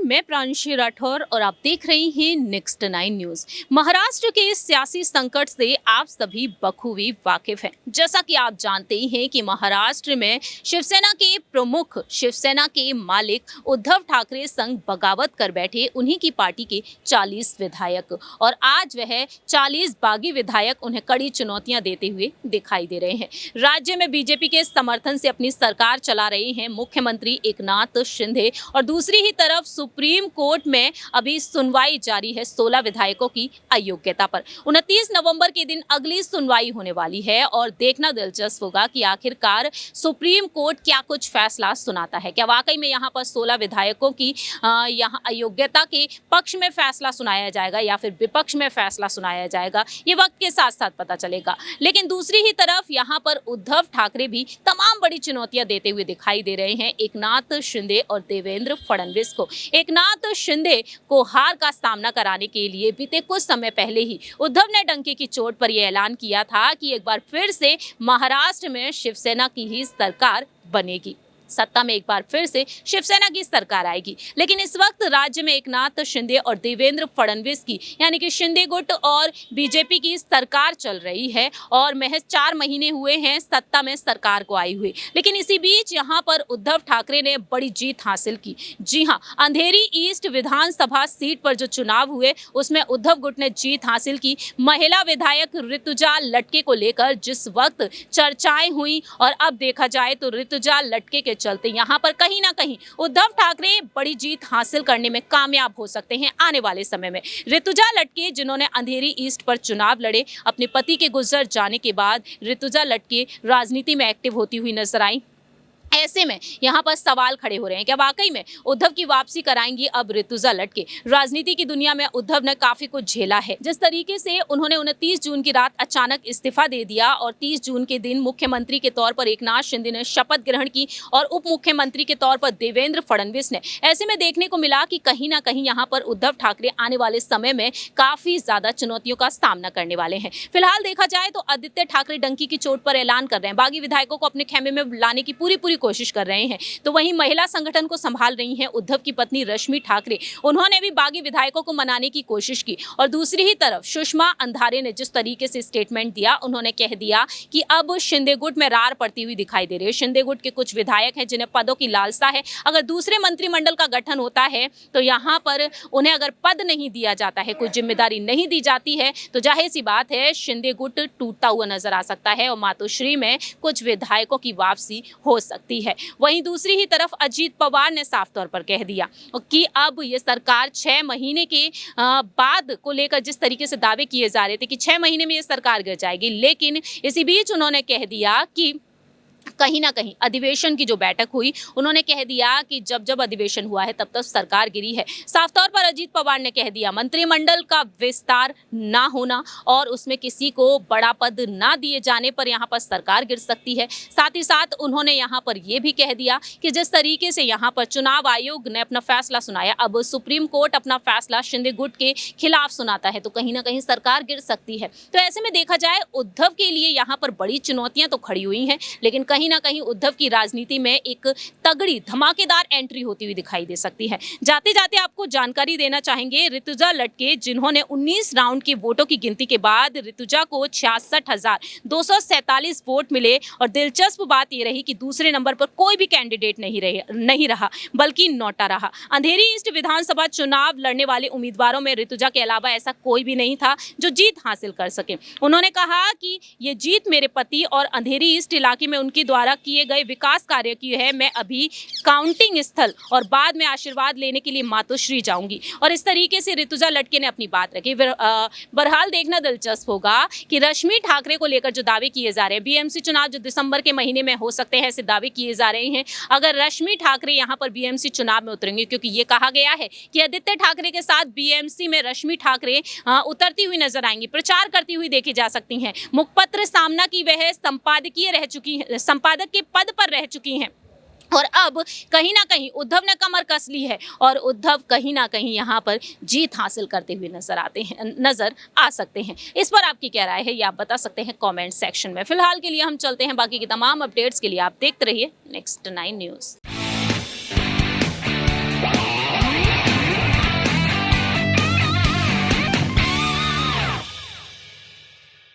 मैं प्रांशी राठौर और आप देख रही हैं नेक्स्ट 9 न्यूज। महाराष्ट्र के सियासी संकट से आप सभी बखूबी वाकिफ हैं। जैसा कि आप जानते ही हैं कि महाराष्ट्र में शिवसेना के प्रमुख, शिवसेना के मालिक उद्धव ठाकरे संग बगावत कर बैठे उन्हीं की पार्टी के 40 विधायक, और आज वह 40 बागी विधायक उन्हें कड़ी चुनौतियां देते हुए दिखाई दे रहे हैं। राज्य में बीजेपी के समर्थन से अपनी सरकार चला रहे हैं मुख्यमंत्री एकनाथ शिंदे, और दूसरी ही तरफ सुप्रीम कोर्ट में अभी सुनवाई जारी है 16 विधायकों की अयोग्यता पर। 29 नवंबर के दिन अगली सुनवाई होने वाली है और देखना दिलचस्प होगा कि आखिरकार सुप्रीम कोर्ट क्या कुछ फैसला सुनाता है। क्या वाकई में यहाँ पर 16 विधायकों की यहाँ अयोग्यता के पक्ष में फैसला सुनाया जाएगा या फिर विपक्ष में फैसला सुनाया जाएगा, ये वक्त के साथ साथ पता चलेगा। लेकिन दूसरी ही तरफ यहाँ पर उद्धव ठाकरे भी तमाम बड़ी चुनौतियां देते हुए दिखाई दे रहे हैं एकनाथ शिंदे और देवेंद्र फडणवीस को। एकनाथ शिंदे को हार का सामना कराने के लिए बीते कुछ समय पहले ही उद्धव ने डंके की चोट पर यह ऐलान किया था कि एक बार फिर से महाराष्ट्र में शिवसेना की ही सरकार बनेगी, सत्ता में एक बार फिर से शिवसेना की सरकार आएगी। लेकिन इस वक्त राज्य में एकनाथ शिंदे और देवेंद्र फडणवीस की यानी कि शिंदे गुट और बीजेपी की सरकार चल रही है और महज 4 महीने हुए हैं सत्ता में सरकार को आई हुई। लेकिन इसी बीच यहाँ पर उद्धव ठाकरे ने बड़ी जीत हासिल की। जी हाँ, अंधेरी ईस्ट विधानसभा सीट पर जो चुनाव हुए उसमें उद्धव गुट ने जीत हासिल की। महिला विधायक ऋतुजा लटके को लेकर जिस वक्त चर्चाएं हुई, और अब देखा जाए तो ऋतुजा लटके के चलते यहां पर कहीं ना कहीं उद्धव ठाकरे बड़ी जीत हासिल करने में कामयाब हो सकते हैं आने वाले समय में। ऋतुजा लटके जिन्होंने अंधेरी ईस्ट पर चुनाव लड़े, अपने पति के गुजर जाने के बाद ऋतुजा लटके राजनीति में एक्टिव होती हुई नजर आई। ऐसे में यहाँ पर सवाल खड़े हो रहे हैं, क्या वाकई में उद्धव की वापसी कराएंगी अब ऋतुजा लटके? राजनीति की दुनिया में उद्धव ने काफी कुछ झेला है। जिस तरीके से उन्होंने 29 जून की रात अचानक इस्तीफा दे दिया और 30 जून के दिन मुख्यमंत्री के तौर पर एकनाथ शिंदे ने शपथ ग्रहण की और उप मुख्यमंत्री के तौर पर देवेंद्र फडणवीस ने। ऐसे में देखने को मिला कि कहीं ना कहीं यहाँ पर उद्धव ठाकरे आने वाले समय में काफी ज्यादा चुनौतियों का सामना करने वाले हैं। फिलहाल देखा जाए तो आदित्य ठाकरे डंकी की चोट पर ऐलान कर रहे हैं, बागी विधायकों को अपने खेमे में लाने की पूरी कोशिश कर रहे हैं। तो वहीं महिला संगठन को संभाल रही हैं उद्धव की पत्नी रश्मि ठाकरे, उन्होंने भी बागी विधायकों को मनाने की कोशिश की। और दूसरी ही तरफ सुषमा अंधारे ने जिस तरीके से स्टेटमेंट दिया, उन्होंने कह दिया कि अब शिंदे गुट में रार पड़ती हुई दिखाई दे रही है। शिंदे गुट के कुछ विधायक हैं जिन्हें पदों की लालसा है। अगर दूसरे मंत्रिमंडल का गठन होता है तो यहाँ पर उन्हें अगर पद नहीं दिया जाता है, कुछ जिम्मेदारी नहीं दी जाती है, तो जाहिर सी बात है शिंदे गुट टूटता हुआ नजर आ सकता है और मातोश्री में कुछ विधायकों की वापसी हो सकती है। वहीं दूसरी ही तरफ अजीत पवार ने साफ तौर पर कह दिया कि अब ये सरकार 6 महीने के बाद को लेकर जिस तरीके से दावे किए जा रहे थे कि 6 महीने में ये सरकार गिर जाएगी, लेकिन इसी बीच उन्होंने कह दिया कि कहीं ना कहीं अधिवेशन की जो बैठक हुई, उन्होंने कह दिया कि जब अधिवेशन हुआ है तब तक सरकार गिरी है। साफ तौर पर अजीत पवार ने कह दिया मंत्रिमंडल का विस्तार ना होना और उसमें किसी को बड़ा पद ना दिए जाने पर यहाँ पर सरकार गिर सकती है। साथ ही साथ उन्होंने यहाँ पर यह भी कह दिया कि जिस तरीके से यहाँ पर चुनाव आयोग ने अपना फैसला सुनाया, अब सुप्रीम कोर्ट अपना फैसला शिंदे गुट के खिलाफ सुनाता है तो कहीं ना कहीं सरकार गिर सकती है। तो ऐसे में देखा जाए उद्धव के लिए यहाँ पर बड़ी चुनौतियां तो खड़ी हुई हैं, लेकिन कहीं ना कहीं उद्धव की राजनीति में एक तगड़ी धमाकेदार एंट्री होती हुई दिखाई दे सकती है। जाते जाते आपको जानकारी देना चाहेंगे, ऋतुजा लटके जिन्होंने 19 राउंड के वोटों की गिनती के बाद ऋतुजा को 66,247 वोट मिले, और दिलचस्प बात यह रही कि दूसरे नंबर पर कोई भी कैंडिडेट नहीं रहा बल्कि नोटा रहा। अंधेरी ईस्ट विधानसभा चुनाव लड़ने वाले उम्मीदवारों में ऋतुजा के अलावा ऐसा कोई भी नहीं था जो जीत हासिल कर सके। उन्होंने कहा कि ये जीत मेरे पति और अंधेरी ईस्ट इलाके में उनके द्वारा किए गए विकास कार्य की है। मैं अभी काउंटिंग स्थल और बाद में आशीर्वाद लेने के लिए मातोश्री जाऊंगी। और इस तरीके से ऋतुजा लटके ने अपनी बात रखी। बहरहाल देखना दिलचस्प होगा कि रश्मि ठाकरे को लेकर जो दावे किए जा रहे हैं, बीएमसी चुनाव जो दिसंबर के महीने में हो सकते हैं, ऐसे दावे किए जा रहे हैं। अगर रश्मि ठाकरे यहां पर बीएमसी चुनाव में उतरेंगे, क्योंकि ये कहा गया है कि आदित्य ठाकरे के साथ बीएमसी में रश्मि ठाकरे उतरती हुई नजर आएंगी, प्रचार करती हुई देखी जा सकती हैं। मुखपत्र सामना की वह संपादकीय रह चुकी है, संपादक के पद पर रह चुकी हैं, और अब कहीं ना कहीं उद्धव ने कमर कस ली है और उद्धव कहीं ना कहीं यहाँ पर जीत हासिल करते हुए नजर आ सकते हैं। इस पर आपकी क्या राय है, ये आप बता सकते हैं कमेंट सेक्शन में। फिलहाल के लिए हम चलते हैं, बाकी की तमाम अपडेट्स के लिए आप देखते रहिए नेक्स्ट 9 न्यूज़।